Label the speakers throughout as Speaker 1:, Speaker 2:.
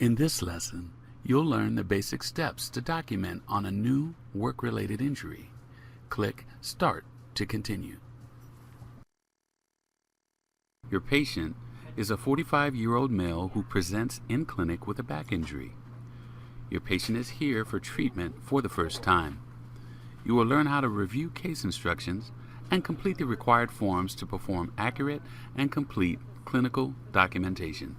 Speaker 1: In this lesson, you'll learn the basic steps to document on a new work-related injury. Click Start to continue. Your patient is a 45-year-old male who presents in clinic with a back injury. Your patient is here for treatment for the first time. You will learn how to review case instructions and complete the required forms to perform accurate and complete clinical documentation.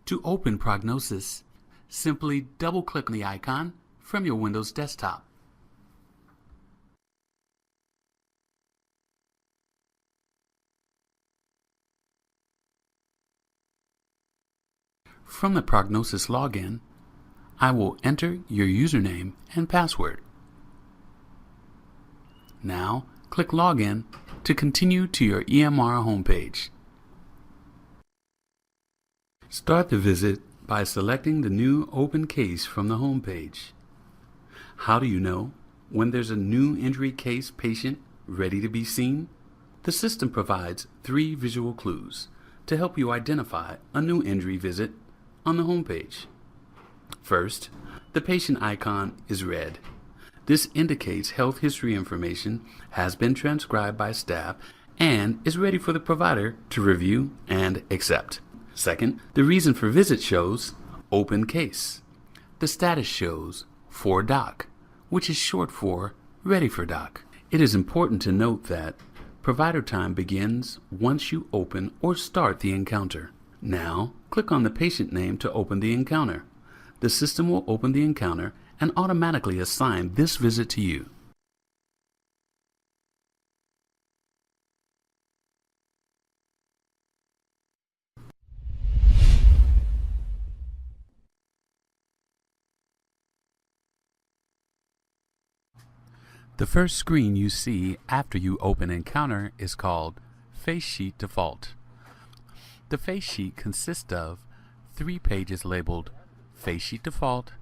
Speaker 1: To open Prognosis, simply double-click on the icon from your Windows desktop. From the Prognosis login, I will enter your username and password. Now, click Login to continue to your EMR homepage. Start the visit by selecting the new open case from the homepage. How do you know when there's a new injury case patient ready to be seen? The system provides 3 visual clues to help you identify a new injury visit on the homepage. First, the patient icon is red. This indicates health history information has been transcribed by staff and is ready for the provider to review and accept. Second, the reason for visit shows open case. The status shows for doc, which is short for ready for doc. It is important to note that provider time begins once you open or start the encounter. Now, click on the patient name to open the encounter. The system will open the encounter and automatically assign this visit to you. The first screen you see after you open Encounter is called Face Sheet Default. The face sheet consists of 3 pages labeled Face Sheet Default,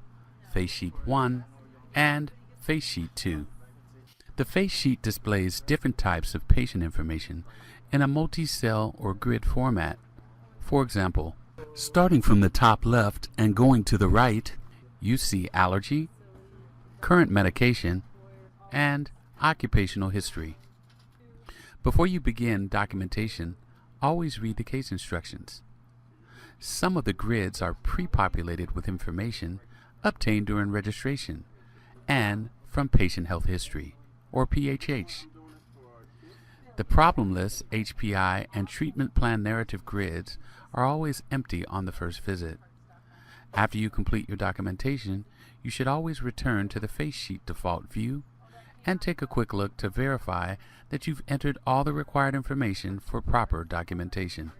Speaker 1: Face Sheet 1, and Face Sheet 2. The face sheet displays different types of patient information in a multi-cell or grid format. For example, starting from the top left and going to the right, you see allergy, current medication, and occupational history. Before you begin documentation, always read the case instructions. Some of the grids are pre-populated with information obtained during registration and from patient health history, or PHH. The problem list, HPI, and treatment plan narrative grids are always empty on the first visit. After you complete your documentation, you should always return to the face sheet default view and take a quick look to verify that you've entered all the required information for proper documentation.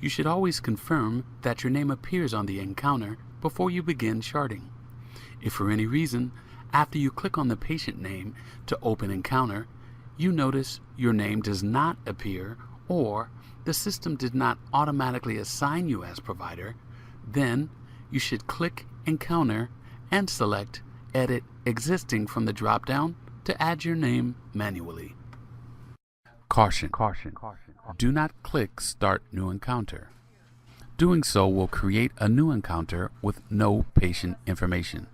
Speaker 1: You should always confirm that your name appears on the encounter before you begin charting. If for any reason, after you click on the patient name to open encounter, you notice your name does not appear or the system did not automatically assign you as provider, then you should click Encounter and select Edit Existing from the drop-down to add your name manually. Caution. Do not click Start New Encounter. Doing so will create a new encounter with no patient information.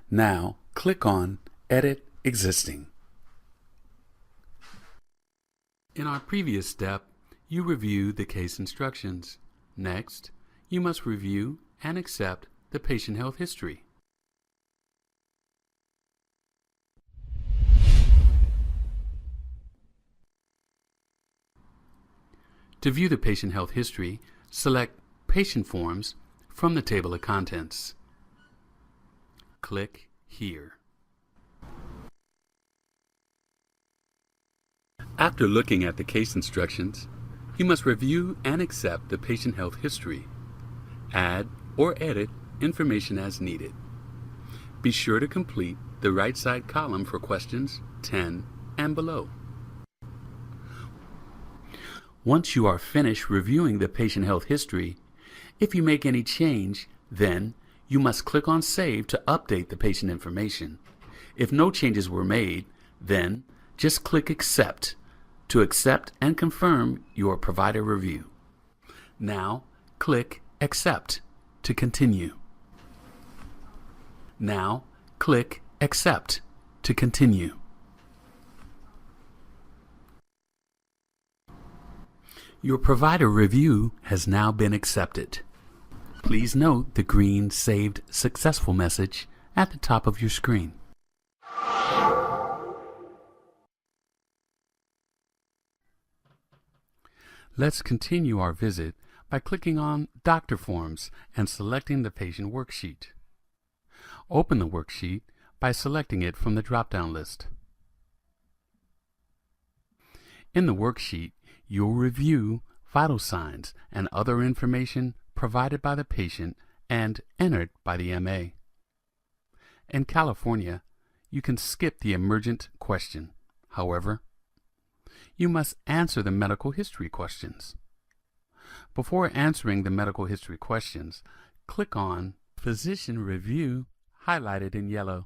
Speaker 1: Now, click on Edit Existing. In our previous step, you reviewed the case instructions. Next, you must review and accept the patient health history. To view the patient health history, select Patient Forms from the table of contents. Click here. After looking at the case instructions, you must review and accept the patient health history. Add or edit information as needed. Be sure to complete the right side column for questions 10 and below. Once you are finished reviewing the patient health history, if you make any change, then you must click on Save to update the patient information. If no changes were made, then just click Accept to accept and confirm your provider review. Now, click Accept to continue. Now, click Accept to continue. Your provider review has now been accepted. Please note the green Saved Successful message at the top of your screen. Let's continue our visit by clicking on Doctor Forms and selecting the patient worksheet. Open the worksheet by selecting it from the drop-down list. In the worksheet, you'll review vital signs and other information provided by the patient and entered by the MA. In California, you can skip the emergent question. However, you must answer the medical history questions. Before answering the medical history questions, click on Physician Review highlighted in yellow.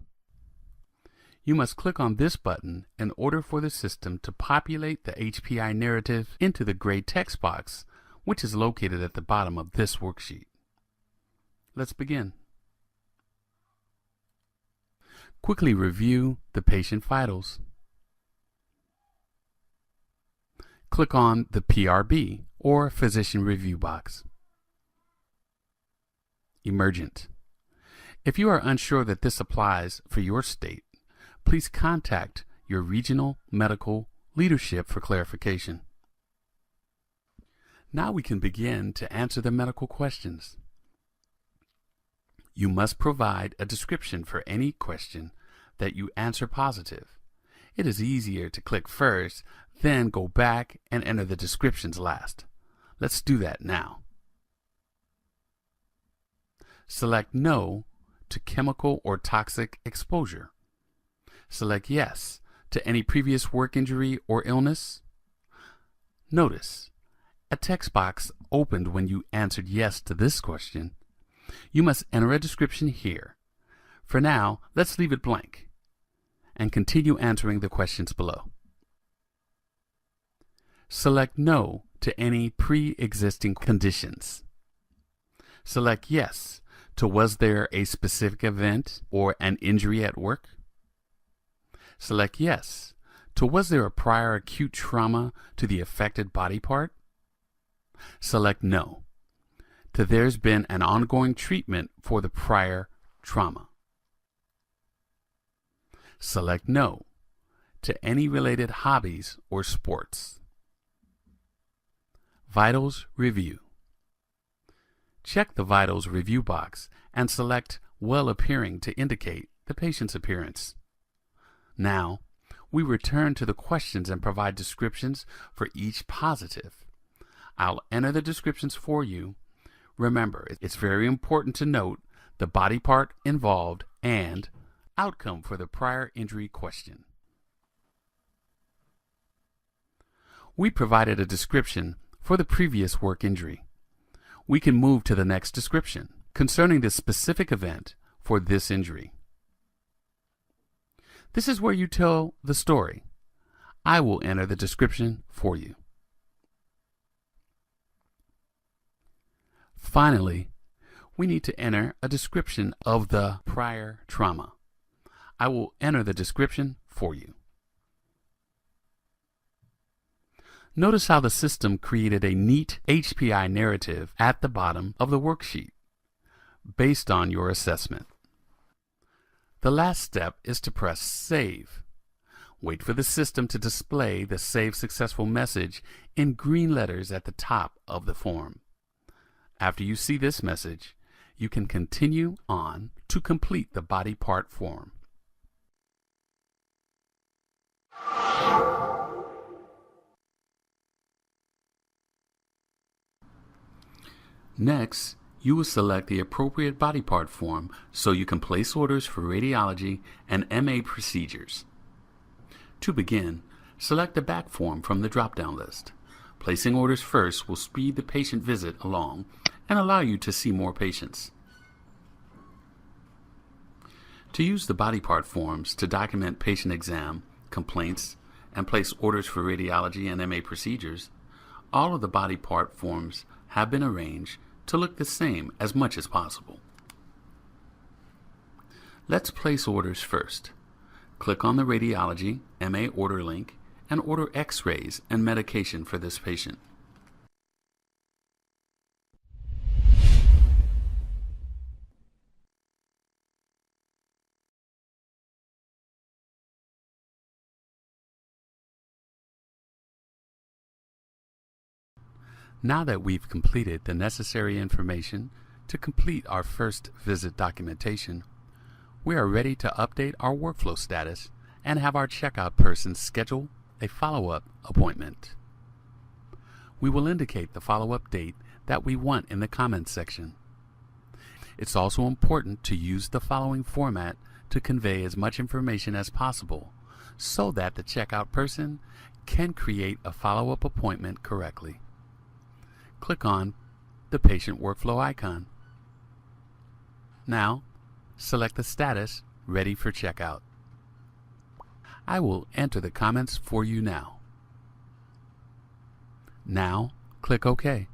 Speaker 1: You must click on this button in order for the system to populate the HPI narrative into the gray text box, which is located at the bottom of this worksheet. Let's begin. Quickly review the patient vitals. Click on the PRB or Physician Review box. Emergent. If you are unsure that this applies for your state, please contact your regional medical leadership for clarification. Now we can begin to answer the medical questions. You must provide a description for any question that you answer positive. It is easier to click first, then go back and enter the descriptions last. Let's do that now. Select No to chemical or toxic exposure. Select Yes to any previous work injury or illness. Notice, a text box opened when you answered yes to this question. You must enter a description here. For now, let's leave it blank and continue answering the questions below. Select No to any pre-existing conditions. Select Yes to was there a specific event or an injury at work. Select Yes to was there a prior acute trauma to the affected body part. Select No to there's been an ongoing treatment for the prior trauma. Select No to any related hobbies or sports. Vitals Review. Check the Vitals Review box and select Well Appearing to indicate the patient's appearance. Now, we return to the questions and provide descriptions for each positive. I'll enter the descriptions for you. Remember, it's very important to note the body part involved and outcome for the prior injury question. We provided a description for the previous work injury. We can move to the next description concerning the specific event for this injury. This is where you tell the story. I will enter the description for you. Finally, we need to enter a description of the prior trauma. I will enter the description for you. Notice how the system created a neat HPI narrative at the bottom of the worksheet based on your assessment. The last step is to press Save. Wait for the system to display the Save Successful message in green letters at the top of the form. After you see this message, you can continue on to complete the body part form. Next, you will select the appropriate body part form so you can place orders for radiology and MA procedures. To begin, select the back form from the drop-down list. Placing orders first will speed the patient visit along and allow you to see more patients. To use the body part forms to document patient exam, complaints, and place orders for radiology and MA procedures, all of the body part forms have been arranged to look the same as much as possible. Let's place orders first. Click on the Radiology MA order link and order X-rays and medication for this patient. Now that we've completed the necessary information to complete our first visit documentation, we are ready to update our workflow status and have our checkout person schedule a follow-up appointment. We will indicate the follow-up date that we want in the comments section. It's also important to use the following format to convey as much information as possible so that the checkout person can create a follow-up appointment correctly. Click on the patient workflow icon. Now, select the status Ready for Checkout. I will enter the comments for you now. Now, click OK.